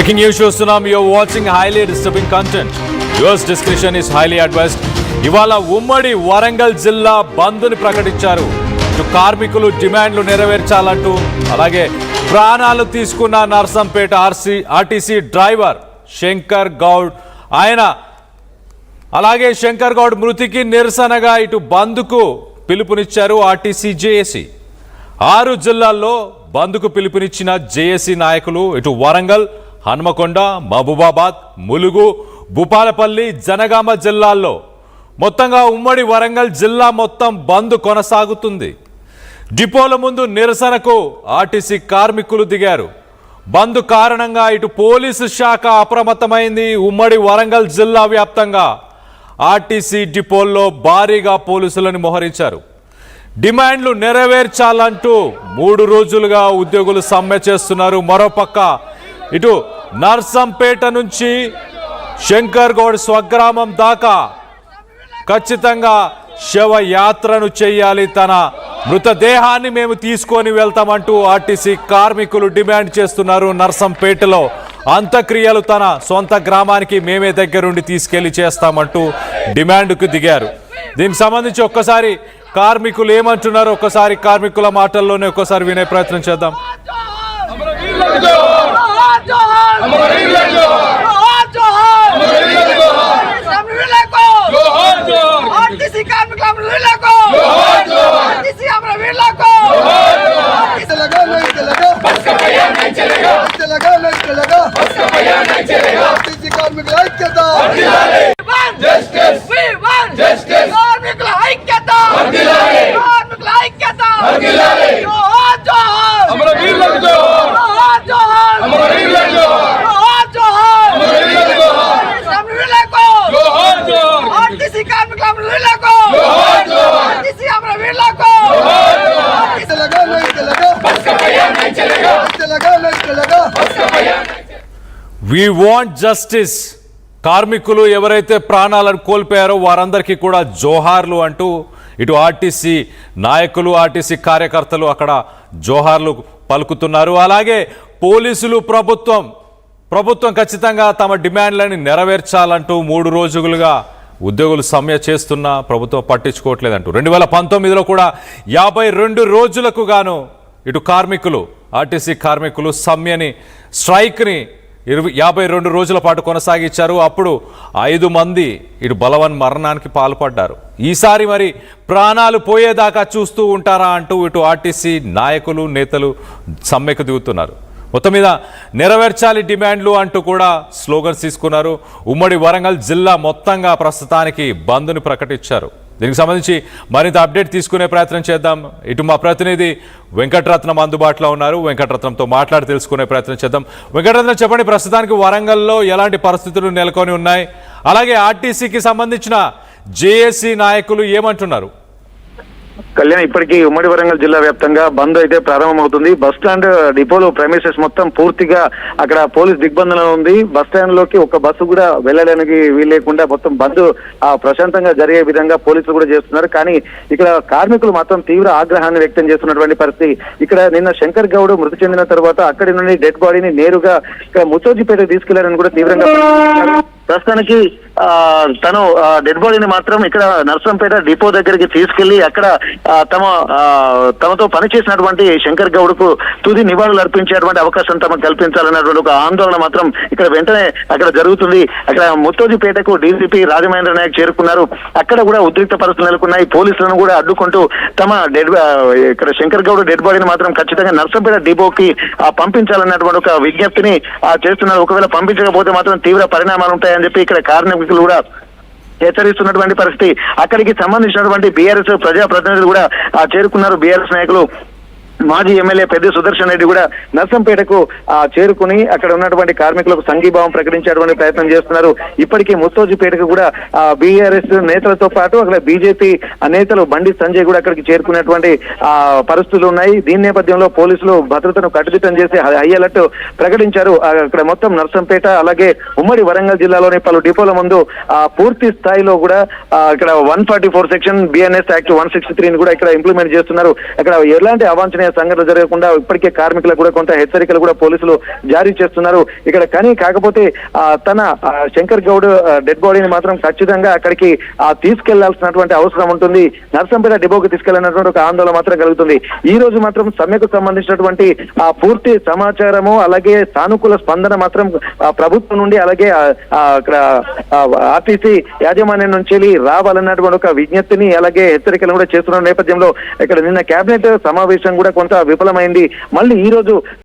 Breaking news చూస్తున్నాం. You're watching highly disturbing content. Yours discretion is highly advised. ఇవాళ ఉమ్మడి వరంగల్ జిల్లా బంద్ని ప్రకటించారు. కార్మికులు డిమాండ్లు నెరవేర్చాలంటూ, అలాగే ప్రాణాలు తీసుకున్న నర్సంపేట ఆర్టీసీ డ్రైవర్ శంకర్ గౌడ్ అలాగే శంకర్ గౌడ్ మృతికి నిరసనగా ఇటు బంద్కు పిలుపునిచ్చారు ఆర్టీసీ జేఏసీ. 6 జిల్లాల్లో బంద్కు పిలుపునిచ్చిన జేఏసీ నాయకులు ఇటు వరంగల్, హన్మకొండ, మహబూబాబాద్, ములుగు, భూపాలపల్లి, జనగామ జిల్లాల్లో మొత్తంగా ఉమ్మడి వరంగల్ జిల్లా మొత్తం బంద్ కొనసాగుతుంది. డిపోల ముందు నిరసనకు ఆర్టీసీ కార్మికులు దిగారు. బంద్ కారణంగా ఇటు పోలీసు శాఖ అప్రమత్తమైంది. ఉమ్మడి వరంగల్ జిల్లా వ్యాప్తంగా ఆర్టీసీ డిపోల్లో భారీగా పోలీసులను మోహరించారు. డిమాండ్లు నెరవేర్చాలంటూ 3 రోజులుగా ఉద్యోగులు సమ్మె చేస్తున్నారు. మరోపక్క ఇటు నర్సంపేట నుంచి శంకర్ గౌడ్ స్వగ్రామం దాకా ఖచ్చితంగా శవయాత్రను చేయాలి, తన మృతదేహాన్ని మేము తీసుకొని వెళ్తామంటూ ఆర్టీసీ కార్మికులు డిమాండ్ చేస్తున్నారు. నర్సంపేటలో అంత్యక్రియలు తన సొంత గ్రామానికి మేమే దగ్గరుండి తీసుకెళ్లి చేస్తామంటూ డిమాండ్కు దిగారు. దీనికి సంబంధించి ఒక్కసారి కార్మికులు ఏమంటున్నారో ఒక్కసారి కార్మికుల మాటల్లోనే ఒక్కసారి వినే ప్రయత్నం చేద్దాం. We want justice. కార్మికులు ఎవరైతే ప్రాణాలను కోల్పోయారో వారందరికీ కూడా జోహార్లు అంటూ ఇటు ఆర్టీసీ నాయకులు, ఆర్టీసీ కార్యకర్తలు అక్కడ జోహార్లు పలుకుతున్నారు. అలాగే పోలీసులు, ప్రభుత్వం ఖచ్చితంగా తమ డిమాండ్లని నెరవేర్చాలంటూ 3 రోజులుగా ఉద్యోగులు సమ్మె చేస్తున్నా ప్రభుత్వం పట్టించుకోవట్లేదంటూ 2019లో కూడా 52 రోజులకు గాను ఇటు కార్మికులు, ఆర్టీసీ కార్మికులు సమ్మెని, స్ట్రైక్ని 52 రోజుల పాటు కొనసాగించారు. అప్పుడు 5 మంది ఇటు బలవన్ మరణానికి పాల్పడ్డారు. ఈసారి మరి ప్రాణాలు పోయేదాకా చూస్తూ ఉంటారా అంటూ ఇటు ఆర్టీసీ నాయకులు, నేతలు సమ్మెకు దిగుతున్నారు. మొత్తం మీద నెరవేర్చాలి డిమాండ్లు అంటూ కూడా స్లోగన్స్ తీసుకున్నారు. ఉమ్మడి వరంగల్ జిల్లా మొత్తంగా ప్రస్తుతానికి బంద్ను ప్రకటించారు. దీనికి సంబంధించి మరింత అప్డేట్ తీసుకునే ప్రయత్నం చేద్దాం. ఇటు మా ప్రతినిధి వెంకటరత్నం అందుబాటులో ఉన్నారు. వెంకటరత్నంతో మాట్లాడి తెలుసుకునే ప్రయత్నం చేద్దాం. వెంకటరత్నం, చెప్పండి, ప్రస్తుతానికి వరంగల్లో ఎలాంటి పరిస్థితులు నెలకొని ఉన్నాయి? అలాగే ఆర్టీసీకి సంబంధించిన జేఏసీ నాయకులు ఏమంటున్నారు? కళ్యాణ్, ఇప్పటికీ ఉమ్మడి వరంగల్ జిల్లా వ్యాప్తంగా బంద్ అయితే ప్రారంభమవుతుంది. బస్ స్టాండ్ డిపోలో ప్రెమిసెస్ మొత్తం పూర్తిగా అక్కడ పోలీస్ దిగ్బంధనం ఉంది. బస్ స్టాండ్ లోకి ఒక బస్సు కూడా వెళ్ళడానికి వీల్లేకుండా మొత్తం బంద్ ప్రశాంతంగా జరిగే విధంగా పోలీసులు కూడా చేస్తున్నారు. కానీ ఇక్కడ కార్మికులు మాత్రం తీవ్ర ఆగ్రహాన్ని వ్యక్తం చేస్తున్నటువంటి పరిస్థితి. ఇక్కడ నిన్న శంకర్ గౌడ్ మృతి చెందిన తర్వాత అక్కడి నుండి డెడ్ బాడీని నేరుగా ఇక్కడ ముచ్చోజిపేటకు తీసుకెళ్లారని కూడా తీవ్రంగా ప్రస్తుతానికి తను డెడ్ బాడీని మాత్రం ఇక్కడ నర్సంపేట డిపో దగ్గరికి తీసుకెళ్లి అక్కడ తమతో పనిచేసినటువంటి శంకర్ గౌడ్ కు తుది నివాళులు అర్పించేటువంటి అవకాశం తమకు కల్పించాలన్నటువంటి ఒక ఆందోళన మాత్రం ఇక్కడ వెంటనే అక్కడ జరుగుతుంది. అక్కడ ముత్తోజిపేటకు డీసీపీ రాజమహేంద్ర నాయక్ చేరుకున్నారు. అక్కడ కూడా ఉద్రిక్త పరిస్థితులు నెలకొన్నాయి. పోలీసులను కూడా అడ్డుకుంటూ తమ ఇక్కడ శంకర్ గౌడ్ డెడ్ బాడీని మాత్రం ఖచ్చితంగా నర్సంపేట డిపోకి పంపించాలన్నటువంటి ఒక విజ్ఞప్తిని చేస్తున్నారు. ఒకవేళ పంపించకపోతే మాత్రం తీవ్ర పరిణామాలు ఉంటాయని చెప్పి ఇక్కడ కార్మికులు కూడా హెచ్చరిస్తున్నటువంటి పరిస్థితి. అక్కడికి సంబంధించినటువంటి బీఆర్ఎస్ ప్రజాప్రతినిధులు కూడా చేరుకున్నారు. బీఆర్ఎస్ నాయకులు మాజీ ఎమ్మెల్యే పెద్ద సుదర్శన్ రెడ్డి కూడా నర్సంపేటకు చేరుకుని అక్కడ ఉన్నటువంటి కార్మికులకు సంఘీభావం ప్రకటించేటువంటి ప్రయత్నం చేస్తున్నారు. ఇప్పటికీ ముత్తోజిపేటకు కూడా బీఆర్ఎస్ నేతలతో పాటు అక్కడ బీజేపీ నేతలు బండి సంజయ్ కూడా అక్కడికి చేరుకునేటువంటి పరిస్థితులు ఉన్నాయి. దీని నేపథ్యంలో పోలీసులు భద్రతను కట్టుదిట్టం చేసి హై అలర్ట్ ప్రకటించారు. అక్కడ మొత్తం నర్సంపేట అలాగే ఉమ్మడి వరంగల్ జిల్లాలోని పలు డిపోల ముందు పూర్తి స్థాయిలో కూడా ఇక్కడ 144 సెక్షన్ బిఎన్ఎస్ యాక్ట్ 163 కూడా ఇక్కడ ఇంప్లిమెంట్ చేస్తున్నారు. అక్కడ ఎలాంటి అవాంఛనీయ అవాంఛనీయ సంఘటనలు జరగకుండా ఇప్పటికే కార్మికులకు కూడా కొంత హెచ్చరికలు కూడా పోలీసులు జారీ చేస్తున్నారు. ఇక్కడ కాకపోతే తన శంకర్ గౌడ్ డెడ్ బాడీని మాత్రం ఖచ్చితంగా అక్కడికి తీసుకెళ్లాల్సినటువంటి అవసరం ఉంటుంది. నర్సంపేట డిపోకి తీసుకెళ్లినటువంటి ఒక ఆందోళన మాత్రం కలుగుతుంది. ఈ రోజు మాత్రం సమ్మెకు సంబంధించినటువంటి పూర్తి సమాచారము అలాగే సానుకూల స్పందన మాత్రం ప్రభుత్వం నుండి అలాగే అక్కడ ఆర్టీసీ యాజమాన్యం నుంచి రావాలన్నటువంటి ఒక విజ్ఞప్తిని అలాగే హెచ్చరికలు కూడా చేస్తున్న నేపథ్యంలో ఇక్కడ నిన్న కేబినెట్ సమావేశం కూడా కొంత విఫలమైంది. మళ్ళీ ఈ రోజు